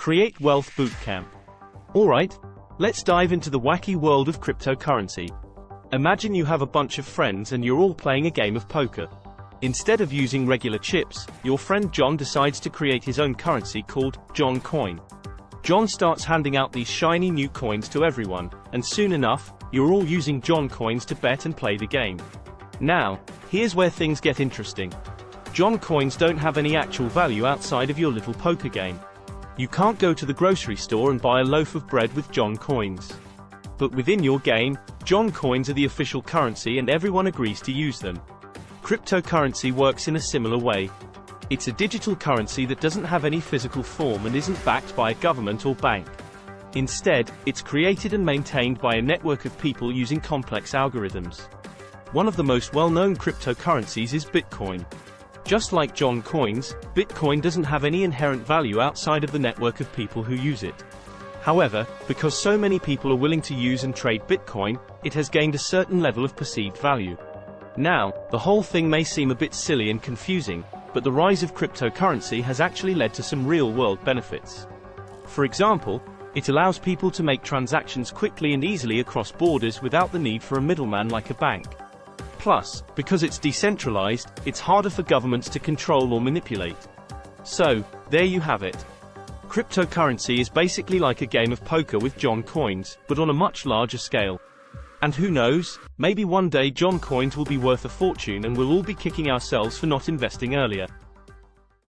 Create Wealth Bootcamp. Alright, let's dive into the wacky world of cryptocurrency. Imagine you have a bunch of friends and you're all playing a game of poker. Instead of using regular chips, your friend John decides to create his own currency called John Coin. John starts handing out these shiny new coins to everyone, and soon enough, you're all using John coins to bet and play the game. Now, here's where things get interesting. John coins don't have any actual value outside of your little poker game. You can't go to the grocery store and buy a loaf of bread with John coins. But within your game, John coins are the official currency and everyone agrees to use them. Cryptocurrency works in a similar way. It's a digital currency that doesn't have any physical form and isn't backed by a government or bank. Instead, it's created and maintained by a network of people using complex algorithms. One of the most well-known cryptocurrencies is Bitcoin. Just like John coins, Bitcoin doesn't have any inherent value outside of the network of people who use it. However, because so many people are willing to use and trade Bitcoin, it has gained a certain level of perceived value. Now, the whole thing may seem a bit silly and confusing, but the rise of cryptocurrency has actually led to some real-world benefits. For example, it allows people to make transactions quickly and easily across borders without the need for a middleman like a bank. Plus, because it's decentralized, it's harder for governments to control or manipulate. So, there you have it. Cryptocurrency is basically like a game of poker with John coins, but on a much larger scale. And who knows, maybe one day John coins will be worth a fortune and we'll all be kicking ourselves for not investing earlier.